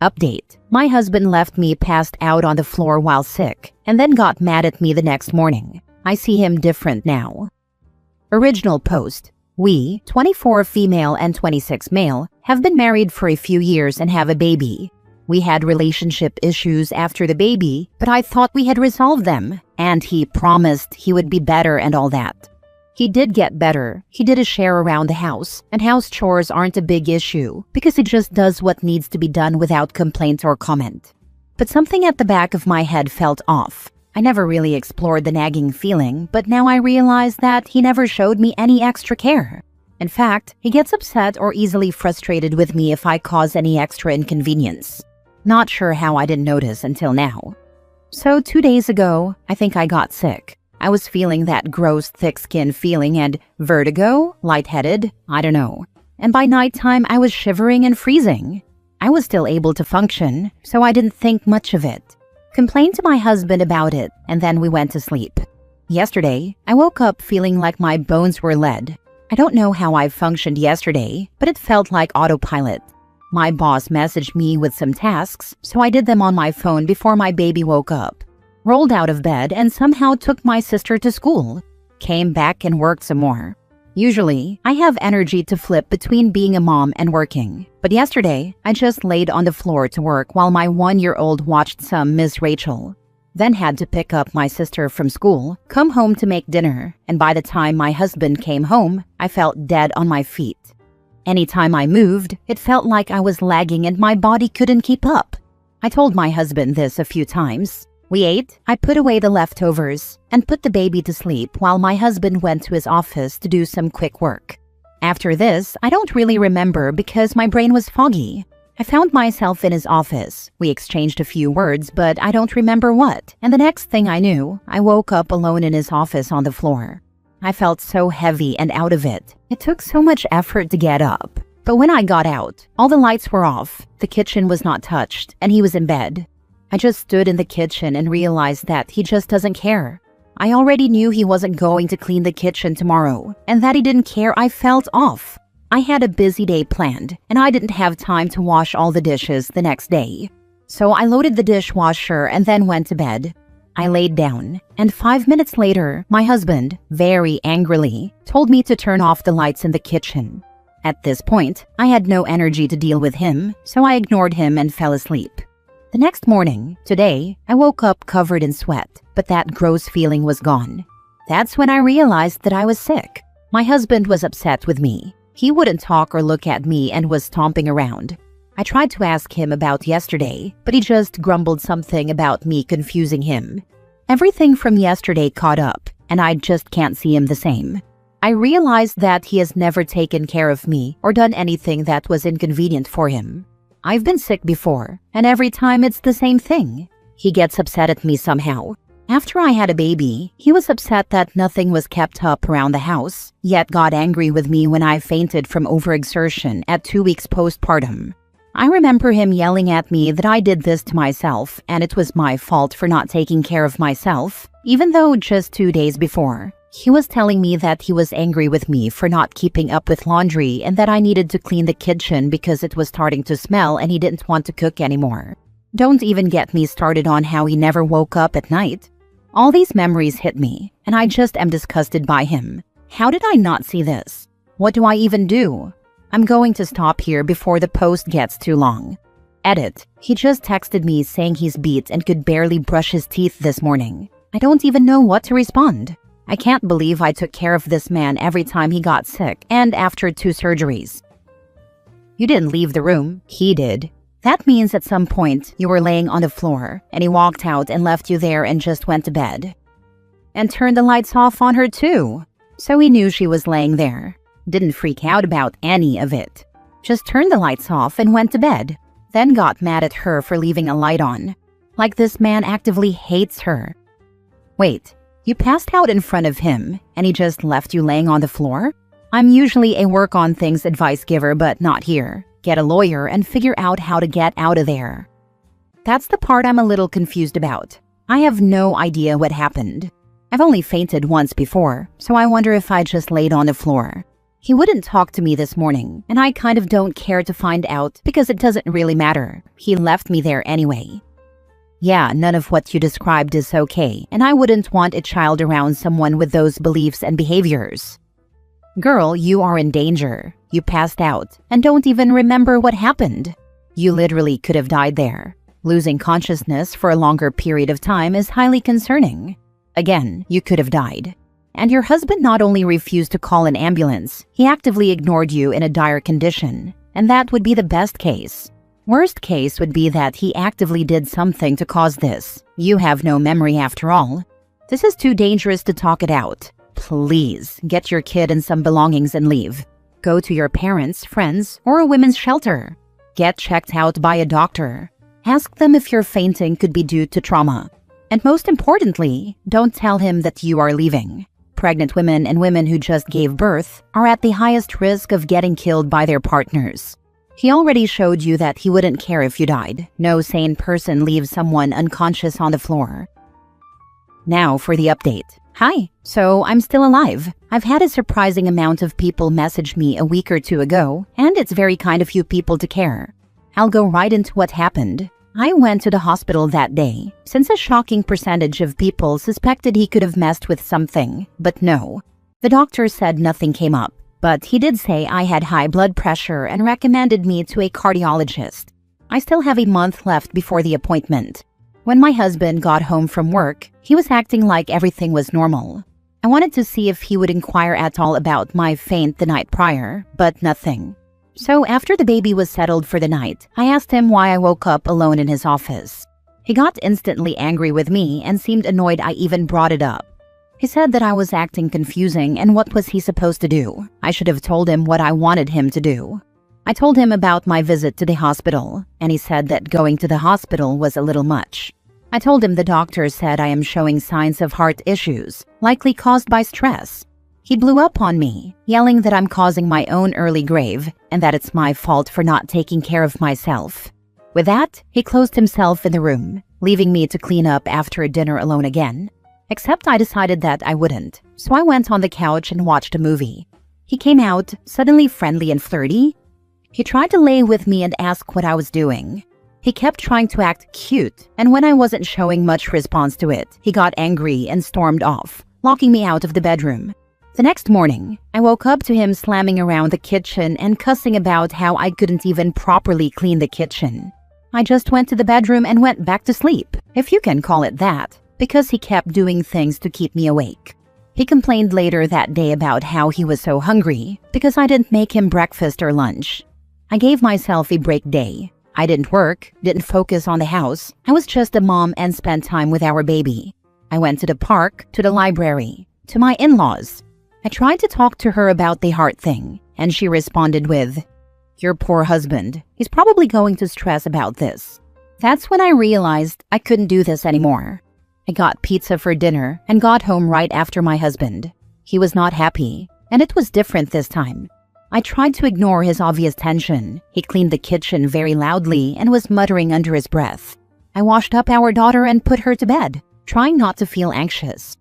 Update: my husband left me passed out on the floor while sick, and then got mad at me the next morning. I see him different now. Original post: we, 24 female and 26 male, have been married for a few years and have a baby. We had relationship issues after the baby, but I thought we had resolved them, and he promised he would be better and all that. He did get better. He did a share around the house, and house chores aren't a big issue because he just does what needs to be done without complaint or comment. But something at the back of my head felt off. I never really explored the nagging feeling, but now I realize that he never showed me any extra care. In fact, he gets upset or easily frustrated with me if I cause any extra inconvenience. Not sure how I didn't notice until now. So 2 days ago, I think I got sick. I was feeling that gross thick skin feeling and vertigo, lightheaded, I don't know. And by nighttime, I was shivering and freezing. I was still able to function, so I didn't think much of it. Complained to my husband about it, and then we went to sleep. Yesterday, I woke up feeling like my bones were lead. I don't know how I functioned yesterday, but it felt like autopilot. My boss messaged me with some tasks, so I did them on my phone before my baby woke up. Rolled out of bed and somehow took my sister to school. Came back and worked some more. Usually, I have energy to flip between being a mom and working. But yesterday, I just laid on the floor to work while my 1-year-old watched some Miss Rachel. Then had to pick up my sister from school, come home to make dinner, and by the time my husband came home, I felt dead on my feet. Anytime I moved, it felt like I was lagging and my body couldn't keep up. I told my husband this a few times. We ate, I put away the leftovers, and put the baby to sleep while my husband went to his office to do some quick work. After this, I don't really remember because my brain was foggy. I found myself in his office. We exchanged a few words, but I don't remember what. And the next thing I knew, I woke up alone in his office on the floor. I felt so heavy and out of it. It took so much effort to get up. But when I got out, all the lights were off, the kitchen was not touched, and he was in bed. I just stood in the kitchen and realized that he just doesn't care. I already knew he wasn't going to clean the kitchen tomorrow, and that he didn't care. I felt off. I had a busy day planned, and I didn't have time to wash all the dishes the next day. So I loaded the dishwasher and then went to bed. I laid down, and 5 minutes later, my husband, very angrily, told me to turn off the lights in the kitchen. At this point, I had no energy to deal with him, so I ignored him and fell asleep. The next morning, today, I woke up covered in sweat, but that gross feeling was gone. That's when I realized that I was sick. My husband was upset with me. He wouldn't talk or look at me and was stomping around. I tried to ask him about yesterday, but he just grumbled something about me confusing him. Everything from yesterday caught up, and I just can't see him the same. I realized that he has never taken care of me or done anything that was inconvenient for him. I've been sick before, and every time it's the same thing. He gets upset at me somehow. After I had a baby, he was upset that nothing was kept up around the house, yet got angry with me when I fainted from overexertion at 2 weeks postpartum. I remember him yelling at me that I did this to myself and it was my fault for not taking care of myself, even though just 2 days before. He was telling me that he was angry with me for not keeping up with laundry and that I needed to clean the kitchen because it was starting to smell and he didn't want to cook anymore. Don't even get me started on how he never woke up at night. All these memories hit me, and I just am disgusted by him. How did I not see this? What do I even do? I'm going to stop here before the post gets too long. Edit: he just texted me saying he's beat and could barely brush his teeth this morning. I don't even know what to respond. I can't believe I took care of this man every time he got sick and after 2 surgeries. You didn't leave the room, he did. That means at some point you were laying on the floor and he walked out and left you there and just went to bed. And turned the lights off on her too. So he knew she was laying there. Didn't freak out about any of it. Just turned the lights off and went to bed. Then got mad at her for leaving a light on. Like this man actively hates her. Wait. You passed out in front of him, and he just left you laying on the floor? I'm usually a work on things advice giver, but not here. Get a lawyer and figure out how to get out of there. That's the part I'm a little confused about. I have no idea what happened. I've only fainted once before, so I wonder if I just laid on the floor. He wouldn't talk to me this morning, and I kind of don't care to find out because it doesn't really matter. He left me there anyway. Yeah, none of what you described is okay, and I wouldn't want a child around someone with those beliefs and behaviors. Girl, you are in danger. You passed out and don't even remember what happened. You literally could have died there. Losing consciousness for a longer period of time is highly concerning. Again, you could have died. And your husband not only refused to call an ambulance, he actively ignored you in a dire condition. And that would be the best case. Worst case would be that he actively did something to cause this. You have no memory after all. This is too dangerous to talk it out. Please, get your kid and some belongings and leave. Go to your parents, friends, or a women's shelter. Get checked out by a doctor. Ask them if your fainting could be due to trauma. And most importantly, don't tell him that you are leaving. Pregnant women and women who just gave birth are at the highest risk of getting killed by their partners. He already showed you that he wouldn't care if you died. No sane person leaves someone unconscious on the floor. Now for the update. Hi, so I'm still alive. I've had a surprising amount of people message me a week or two ago, and it's very kind of you people to care. I'll go right into what happened. I went to the hospital that day, since a shocking percentage of people suspected he could have messed with something, but no. The doctor said nothing came up, but he did say I had high blood pressure and recommended me to a cardiologist. I still have a month left before the appointment. When my husband got home from work, he was acting like everything was normal. I wanted to see if he would inquire at all about my faint the night prior, but nothing. So after the baby was settled for the night, I asked him why I woke up alone in his office. He got instantly angry with me and seemed annoyed I even brought it up. He said that I was acting confusing and what was he supposed to do? I should have told him what I wanted him to do. I told him about my visit to the hospital, and he said that going to the hospital was a little much. I told him the doctor said I am showing signs of heart issues, likely caused by stress. He blew up on me, yelling that I'm causing my own early grave and that it's my fault for not taking care of myself. With that, he closed himself in the room, leaving me to clean up after dinner alone again. Except I decided that I wouldn't, so I went on the couch and watched a movie. He came out, suddenly friendly and flirty. He tried to lay with me and ask what I was doing. He kept trying to act cute, and when I wasn't showing much response to it, he got angry and stormed off, locking me out of the bedroom. The next morning, I woke up to him slamming around the kitchen and cussing about how I couldn't even properly clean the kitchen. I just went to the bedroom and went back to sleep, if you can call it that, because he kept doing things to keep me awake. He complained later that day about how he was so hungry because I didn't make him breakfast or lunch. I gave myself a break day. I didn't work, didn't focus on the house. I was just a mom and spent time with our baby. I went to the park, to the library, to my in-laws. I tried to talk to her about the heart thing, and she responded with, "Your poor husband. He's probably going to stress about this." That's when I realized I couldn't do this anymore. I got pizza for dinner and got home right after my husband. He was not happy, and it was different this time. I tried to ignore his obvious tension. He cleaned the kitchen very loudly and was muttering under his breath. I washed up our daughter and put her to bed, trying not to feel anxious.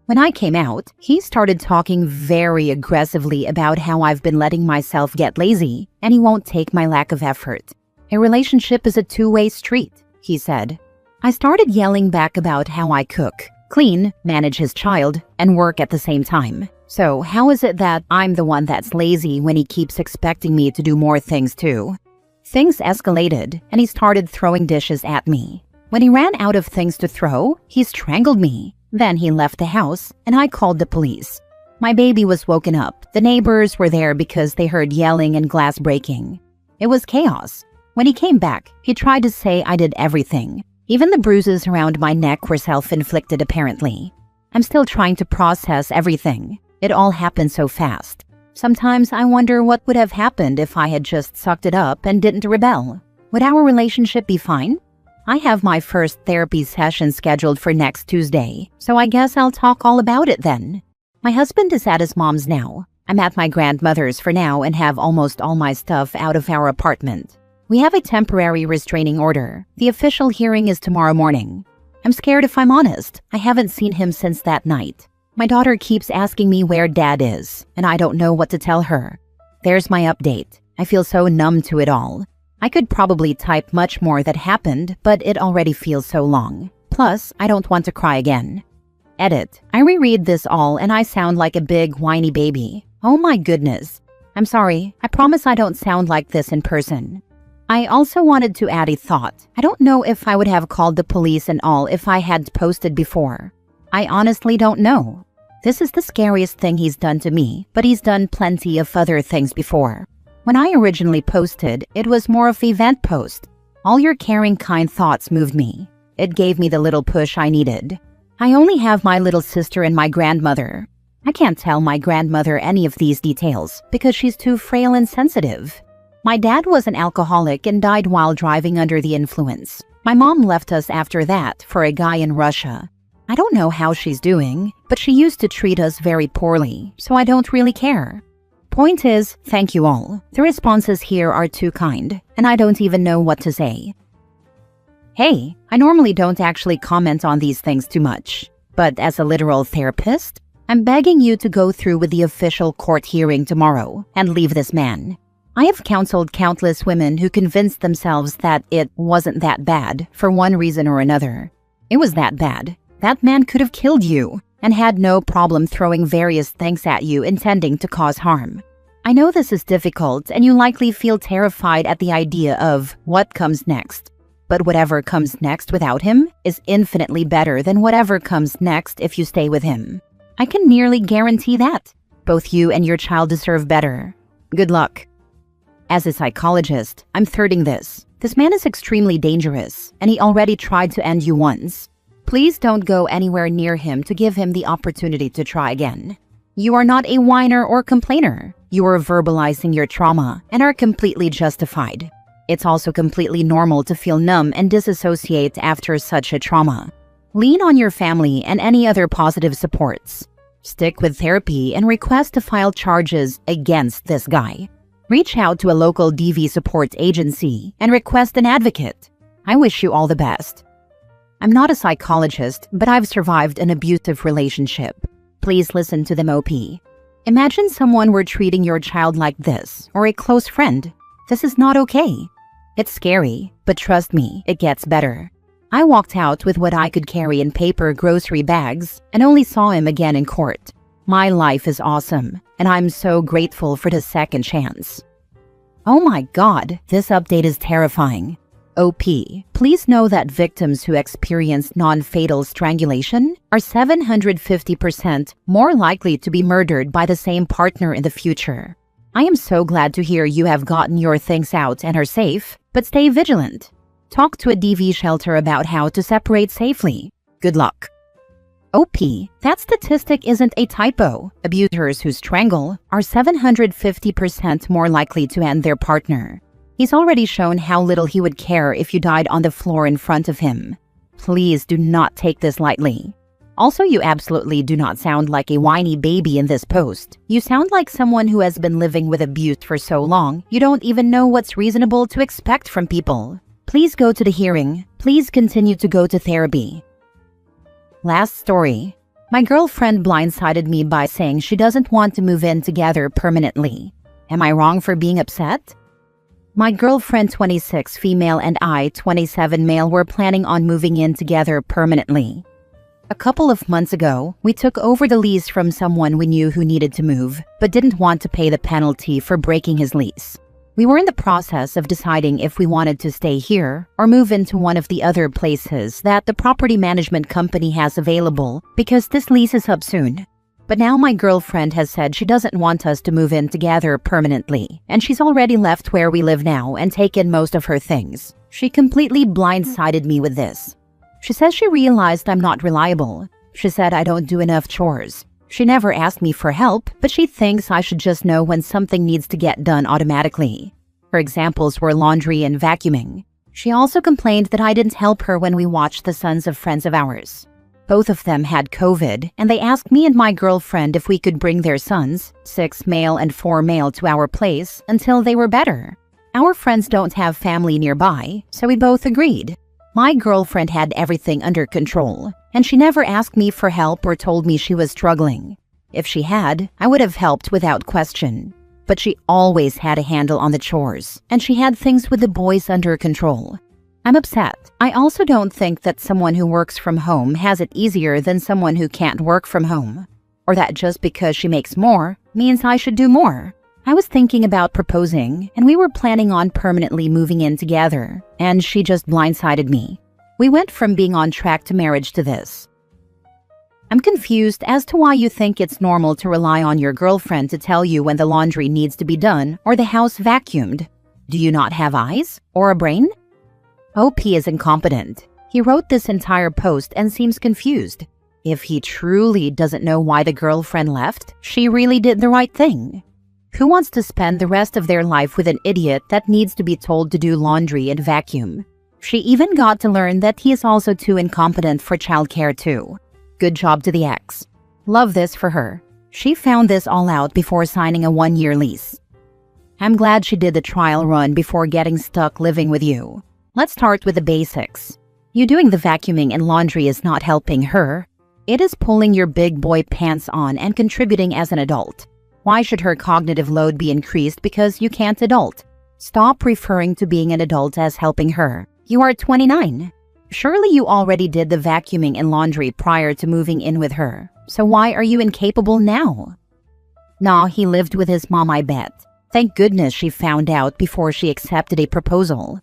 When I came out, he started talking very aggressively about how I've been letting myself get lazy and he won't take my lack of effort. A relationship is a two-way street, he said. I started yelling back about how I cook, clean, manage his child, and work at the same time. So how is it that I'm the one that's lazy when he keeps expecting me to do more things too? Things escalated and he started throwing dishes at me. When he ran out of things to throw, he strangled me. Then he left the house, and I called the police. My baby was woken up. The neighbors were there because they heard yelling and glass breaking. It was chaos. When he came back, he tried to say I did everything. Even the bruises around my neck were self-inflicted apparently. I'm still trying to process everything. It all happened so fast. Sometimes I wonder what would have happened if I had just sucked it up and didn't rebel. Would our relationship be fine? I have my first therapy session scheduled for next Tuesday, so I guess I'll talk all about it then. My husband is at his mom's now. I'm at my grandmother's for now and have almost all my stuff out of our apartment. We have a temporary restraining order. The official hearing is tomorrow morning. I'm scared if I'm honest. I haven't seen him since that night. My daughter keeps asking me where Dad is, and I don't know what to tell her. There's my update. I feel so numb to it all. I could probably type much more that happened, but it already feels so long. Plus, I don't want to cry again. Edit. I reread this all and I sound like a big whiny baby. Oh my goodness. I'm sorry. I promise I don't sound like this in person. I also wanted to add a thought. I don't know if I would have called the police and all if I had posted before. I honestly don't know. This is the scariest thing he's done to me, but he's done plenty of other things before. When I originally posted, it was more of a vent post. All your caring, kind thoughts moved me. It gave me the little push I needed. I only have my little sister and my grandmother. I can't tell my grandmother any of these details because she's too frail and sensitive. My dad was an alcoholic and died while driving under the influence. My mom left us after that for a guy in Russia. I don't know how she's doing, but she used to treat us very poorly, so I don't really care. Point is, thank you all. The responses here are too kind, and I don't even know what to say. Hey, I normally don't actually comment on these things too much, but as a literal therapist, I'm begging you to go through with the official court hearing tomorrow and leave this man. I have counseled countless women who convinced themselves that it wasn't that bad for one reason or another. It was that bad. That man could have killed you and had no problem throwing various things at you intending to cause harm. I know this is difficult and you likely feel terrified at the idea of what comes next. But whatever comes next without him is infinitely better than whatever comes next if you stay with him. I can nearly guarantee that. Both you and your child deserve better. Good luck. As a psychologist, I'm thirding this. This man is extremely dangerous, and he already tried to end you once. Please don't go anywhere near him to give him the opportunity to try again. You are not a whiner or complainer. You are verbalizing your trauma and are completely justified. It's also completely normal to feel numb and disassociate after such a trauma. Lean on your family and any other positive supports. Stick with therapy and request to file charges against this guy. Reach out to a local DV support agency and request an advocate. I wish you all the best. I'm not a psychologist, but I've survived an abusive relationship. Please listen to them, OP. Imagine someone were treating your child like this, or a close friend. This is not okay. It's scary, but trust me, it gets better. I walked out with what I could carry in paper grocery bags and only saw him again in court. My life is awesome, and I'm so grateful for the second chance. Oh my God, this update is terrifying. OP, please know that victims who experience non-fatal strangulation are 750% more likely to be murdered by the same partner in the future. I am so glad to hear you have gotten your things out and are safe, but stay vigilant. Talk to a DV shelter about how to separate safely. Good luck. OP, that statistic isn't a typo. Abusers who strangle are 750% more likely to end their partner. He's already shown how little he would care if you died on the floor in front of him. Please do not take this lightly. Also, you absolutely do not sound like a whiny baby in this post. You sound like someone who has been living with abuse for so long, you don't even know what's reasonable to expect from people. Please go to the hearing. Please continue to go to therapy. Last story. My girlfriend blindsided me by saying she doesn't want to move in together permanently. Am I wrong for being upset? My girlfriend 26 female and I 27 male were planning on moving in together permanently. A couple of months ago, we took over the lease from someone we knew who needed to move, but didn't want to pay the penalty for breaking his lease. We were in the process of deciding if we wanted to stay here or move into one of the other places that the property management company has available because this lease is up soon. But now my girlfriend has said she doesn't want us to move in together permanently, and she's already left where we live now and taken most of her things. She completely blindsided me with this. She says she realized I'm not reliable. She said I don't do enough chores. She never asked me for help, but she thinks I should just know when something needs to get done automatically. Her examples were laundry and vacuuming. She also complained that I didn't help her when we watched the sons of friends of ours. Both of them had COVID, and they asked me and my girlfriend if we could bring their sons, 6 male and 4 male, to our place until they were better. Our friends don't have family nearby, so we both agreed. My girlfriend had everything under control, and she never asked me for help or told me she was struggling. If she had, I would have helped without question. But she always had a handle on the chores, and she had things with the boys under control. I'm upset. I also don't think that someone who works from home has it easier than someone who can't work from home, or that just because she makes more means I should do more. I was thinking about proposing, and we were planning on permanently moving in together, and she just blindsided me. We went from being on track to marriage to this. I'm confused as to why you think it's normal to rely on your girlfriend to tell you when the laundry needs to be done or the house vacuumed. Do you not have eyes or a brain? OP is incompetent. He wrote this entire post and seems confused. If he truly doesn't know why the girlfriend left, she really did the right thing. Who wants to spend the rest of their life with an idiot that needs to be told to do laundry and vacuum? She even got to learn that he is also too incompetent for childcare too. Good job to the ex. Love this for her. She found this all out before signing a 1-year lease. I'm glad she did the trial run before getting stuck living with you. Let's start with the basics. You doing the vacuuming and laundry is not helping her. It is pulling your big boy pants on and contributing as an adult. Why should her cognitive load be increased because you can't adult? Stop referring to being an adult as helping her. You are 29. Surely you already did the vacuuming and laundry prior to moving in with her. So why are you incapable now? Nah, he lived with his mom, I bet. Thank goodness she found out before she accepted a proposal.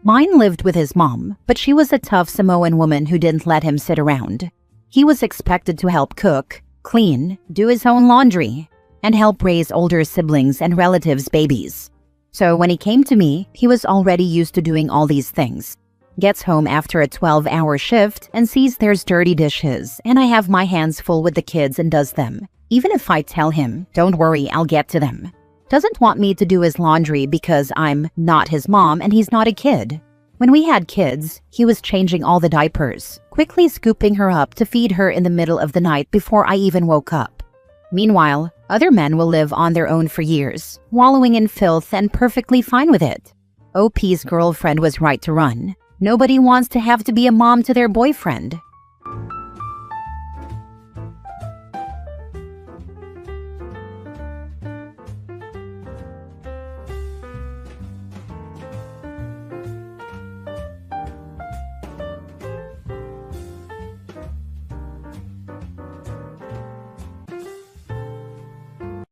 Mine lived with his mom, but she was a tough Samoan woman who didn't let him sit around. He was expected to help cook, clean, do his own laundry, and help raise older siblings and relatives' babies. So when he came to me, he was already used to doing all these things. Gets home after a 12-hour shift and sees there's dirty dishes, and I have my hands full with the kids and does them. Even if I tell him, don't worry, I'll get to them. Doesn't want me to do his laundry because I'm not his mom and he's not a kid. When we had kids, he was changing all the diapers, quickly scooping her up to feed her in the middle of the night before I even woke up. Meanwhile, other men will live on their own for years, wallowing in filth and perfectly fine with it. OP's girlfriend was right to run. Nobody wants to have to be a mom to their boyfriend.